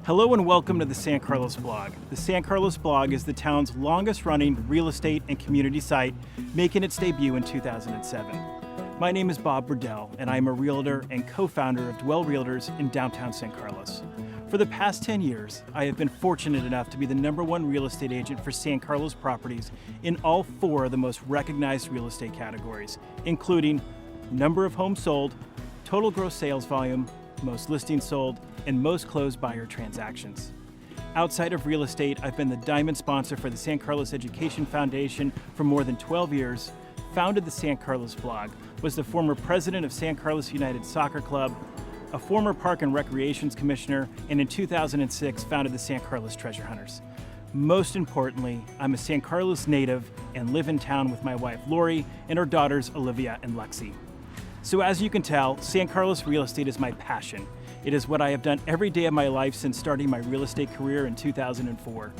Hello and welcome to the San Carlos blog. The San Carlos blog is the town's longest running real estate and community site, making its debut in 2007. My name is Bob Bredel, and I am a realtor and co-founder of Dwell Realtors in downtown San Carlos. For the past 10 years, I have been fortunate enough to be the #1 real estate agent for San Carlos properties in all 4 of the most recognized real estate categories, including number of homes sold, total gross sales volume, most listings sold, and most closed buyer transactions. Outside of real estate, I've been the diamond sponsor for the San Carlos Education Foundation for more than 12 years, founded the San Carlos blog, was the former president of San Carlos United Soccer Club, a former Park and Recreations Commissioner, and in 2006 founded the San Carlos Treasure Hunters. Most importantly, I'm a San Carlos native and live in town with my wife Lori and our daughters Olivia and Lexi. So as you can tell, San Carlos real estate is my passion. It is what I have done every day of my life since starting my real estate career in 2004.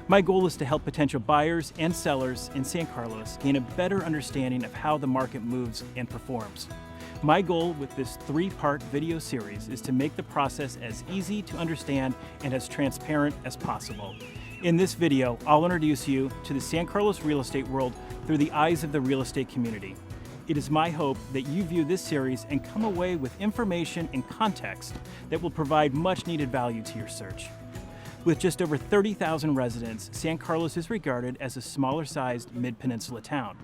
My goal is to help potential buyers and sellers in San Carlos gain a better understanding of how the market moves and performs. My goal with this 3-part video series is to make the process as easy to understand and as transparent as possible. In this video, I'll introduce you to the San Carlos real estate world through the eyes of the real estate community. It is my hope that you view this series and come away with information and context that will provide much needed value to your search. With just over 30,000 residents, San Carlos is regarded as a smaller sized mid-peninsula town.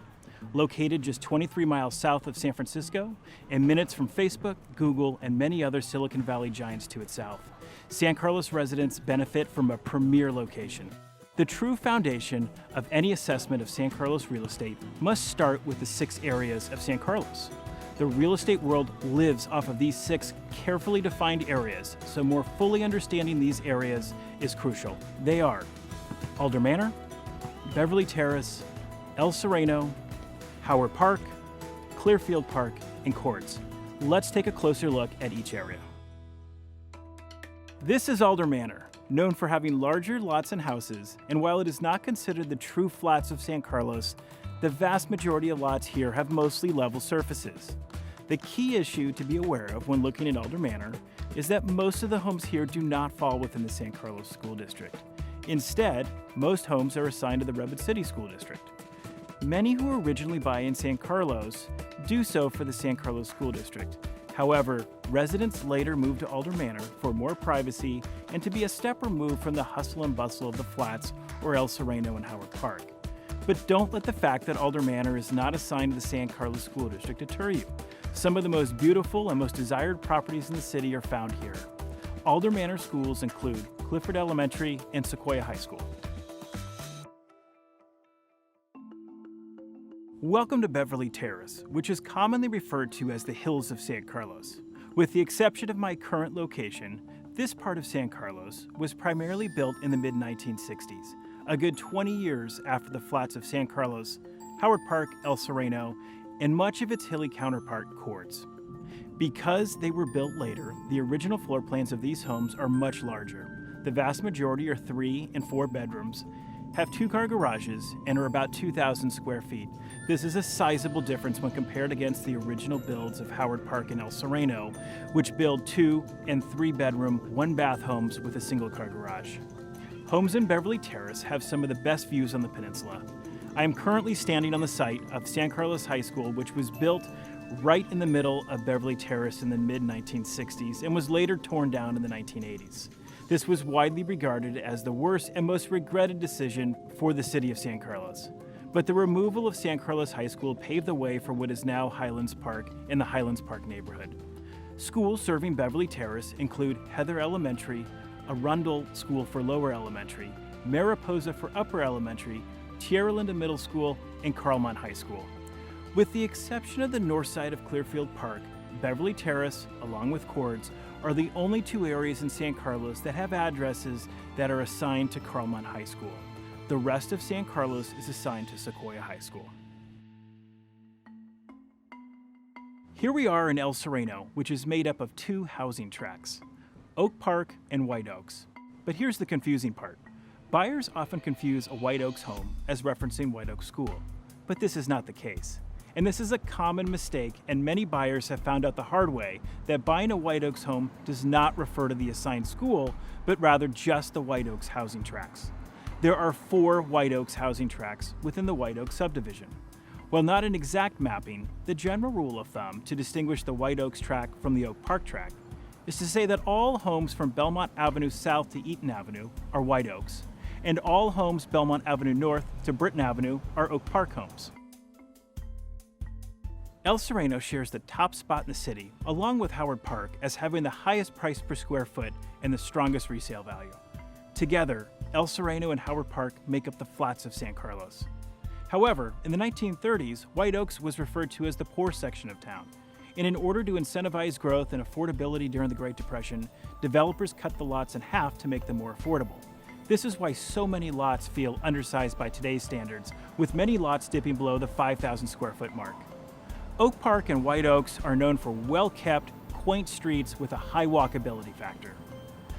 Located just 23 miles south of San Francisco and minutes from Facebook, Google, and many other Silicon Valley giants to its south, San Carlos residents benefit from a premier location. The true foundation of any assessment of San Carlos real estate must start with the 6 areas of San Carlos. The real estate world lives off of these 6 carefully defined areas, so more fully understanding these areas is crucial. They are Alder Manor, Beverly Terrace, El Sereno, Howard Park, Clearfield Park, and Courts. Let's take a closer look at each area. This is Alder Manor, known for having larger lots and houses, and while it is not considered the true flats of San Carlos, the vast majority of lots here have mostly level surfaces. The key issue to be aware of when looking at Alder Manor is that most of the homes here do not fall within the San Carlos School District. Instead, most homes are assigned to the Redwood City School District. Many who originally buy in San Carlos do so for the San Carlos School District. However, residents later moved to Alder Manor for more privacy and to be a step removed from the hustle and bustle of the flats or El Sereno and Howard Park. But don't let the fact that Alder Manor is not assigned to the San Carlos School District deter you. Some of the most beautiful and most desired properties in the city are found here. Alder Manor schools include Clifford Elementary and Sequoia High School. Welcome to Beverly Terrace, which is commonly referred to as the Hills of San Carlos. With the exception of my current location, this part of San Carlos was primarily built in the mid-1960s, a good 20 years after the flats of San Carlos, Howard Park, El Sereno, and much of its hilly counterpart, Courts. Because they were built later, the original floor plans of these homes are much larger. The vast majority are 3 and 4 bedrooms, have 2-car garages, and are about 2,000 square feet. This is a sizable difference when compared against the original builds of Howard Park and El Sereno, which build 2 and 3 bedroom, 1-bath homes with a single-car garage. Homes in Beverly Terrace have some of the best views on the peninsula. I am currently standing on the site of San Carlos High School, which was built right in the middle of Beverly Terrace in the mid-1960s and was later torn down in the 1980s. This was widely regarded as the worst and most regretted decision for the city of San Carlos. But the removal of San Carlos High School paved the way for what is now Highlands Park in the Highlands Park neighborhood. Schools serving Beverly Terrace include Heather Elementary, Arundel School for Lower Elementary, Mariposa for Upper Elementary, Tierra Linda Middle School, and Carlmont High School. With the exception of the north side of Clearfield Park, Beverly Terrace, along with Courts, are the only 2 areas in San Carlos that have addresses that are assigned to Carlmont High School. The rest of San Carlos is assigned to Sequoia High School. Here we are in El Sereno, which is made up of 2 housing tracts, Oak Park and White Oaks. But here's the confusing part. Buyers often confuse a White Oaks home as referencing White Oaks School, but this is not the case. And this is a common mistake, and many buyers have found out the hard way that buying a White Oaks home does not refer to the assigned school, but rather just the White Oaks housing tracts. There are 4 White Oaks housing tracts within the White Oaks subdivision. While not an exact mapping, the general rule of thumb to distinguish the White Oaks tract from the Oak Park tract is to say that all homes from Belmont Avenue south to Eaton Avenue are White Oaks, and all homes Belmont Avenue north to Britton Avenue are Oak Park homes. El Sereno shares the top spot in the city, along with Howard Park, as having the highest price per square foot and the strongest resale value. Together, El Sereno and Howard Park make up the flats of San Carlos. However, in the 1930s, White Oaks was referred to as the poor section of town. And in order to incentivize growth and affordability during the Great Depression, developers cut the lots in half to make them more affordable. This is why so many lots feel undersized by today's standards, with many lots dipping below the 5,000 square foot mark. Oak Park and White Oaks are known for well-kept, quaint streets with a high walkability factor.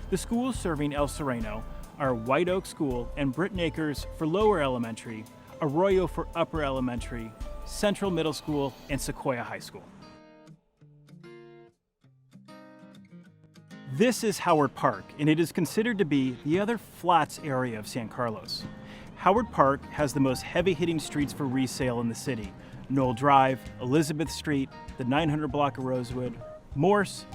The schools serving El Sereno are White Oak School and Britton Acres for lower elementary, Arroyo for upper elementary, Central Middle School, and Sequoia High School. This is Howard Park, and it is considered to be the other flats area of San Carlos. Howard Park has the most heavy-hitting streets for resale in the city: Knoll Drive, Elizabeth Street, the 900 block of Rosewood, Morse,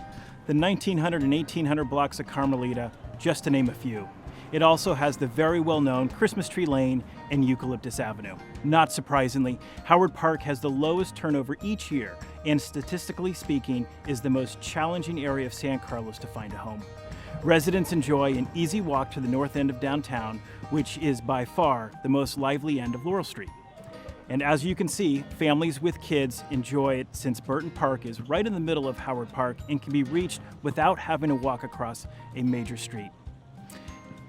the 1900 and 1800 blocks of Carmelita, just to name a few. It also has the very well-known Christmas Tree Lane and Eucalyptus Avenue. Not surprisingly, Howard Park has the lowest turnover each year, and statistically speaking, is the most challenging area of San Carlos to find a home. Residents enjoy an easy walk to the north end of downtown, which is by far the most lively end of Laurel Street. And as you can see, families with kids enjoy it since Burton Park is right in the middle of Howard Park and can be reached without having to walk across a major street.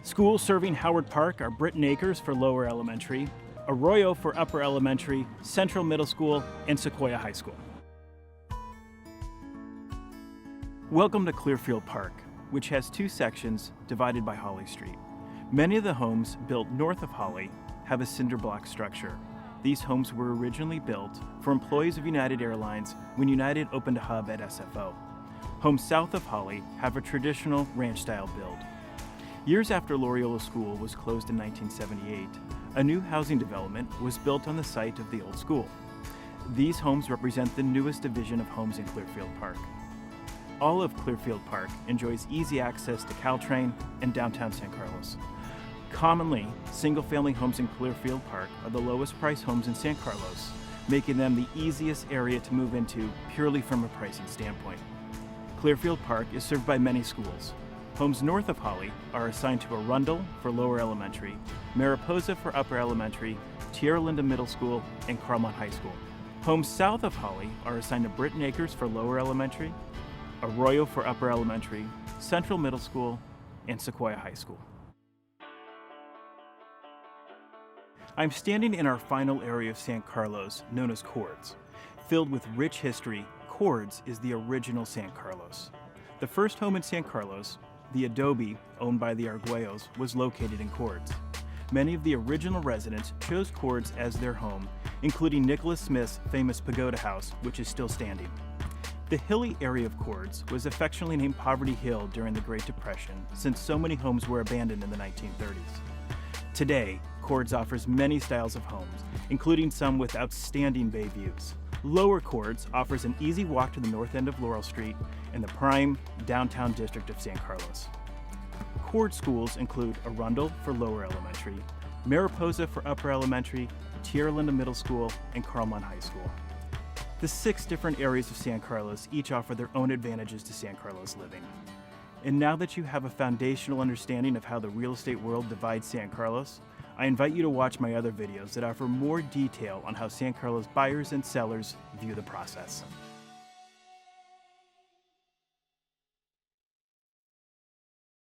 Schools serving Howard Park are Britton Acres for lower elementary, Arroyo for upper elementary, Central Middle School, and Sequoia High School. Welcome to Clearfield Park, which has 2 sections divided by Holly Street. Many of the homes built north of Holly have a cinder block structure. These homes were originally built for employees of United Airlines when United opened a hub at SFO. Homes south of Holly have a traditional ranch-style build. Years after Loyola School was closed in 1978, a new housing development was built on the site of the old school. These homes represent the newest division of homes in Clearfield Park. All of Clearfield Park enjoys easy access to Caltrain and downtown San Carlos. Commonly, single-family homes in Clearfield Park are the lowest priced homes in San Carlos, making them the easiest area to move into purely from a pricing standpoint. Clearfield Park is served by many schools. Homes north of Holly are assigned to Arundel for lower elementary, Mariposa for upper elementary, Tierra Linda Middle School, and Carmont High School. Homes south of Holly are assigned to Britton Acres for lower elementary, Arroyo for upper elementary, Central Middle School, and Sequoia High School. I'm standing in our final area of San Carlos, known as Cords. Filled with rich history, Cords is the original San Carlos. The first home in San Carlos, the adobe owned by the Arguellos, was located in Cords. Many of the original residents chose Cords as their home, including Nicholas Smith's famous pagoda house, which is still standing. The hilly area of Cords was affectionately named Poverty Hill during the Great Depression, since so many homes were abandoned in the 1930s. Today, Cords offers many styles of homes, including some with outstanding bay views. Lower Cords offers an easy walk to the north end of Laurel Street in the prime downtown district of San Carlos. Cord schools include Arundel for lower elementary, Mariposa for upper elementary, Tierra Linda Middle School, and Carmont High School. The 6 different areas of San Carlos each offer their own advantages to San Carlos living. And now that you have a foundational understanding of how the real estate world divides San Carlos, I invite you to watch my other videos that offer more detail on how San Carlos buyers and sellers view the process.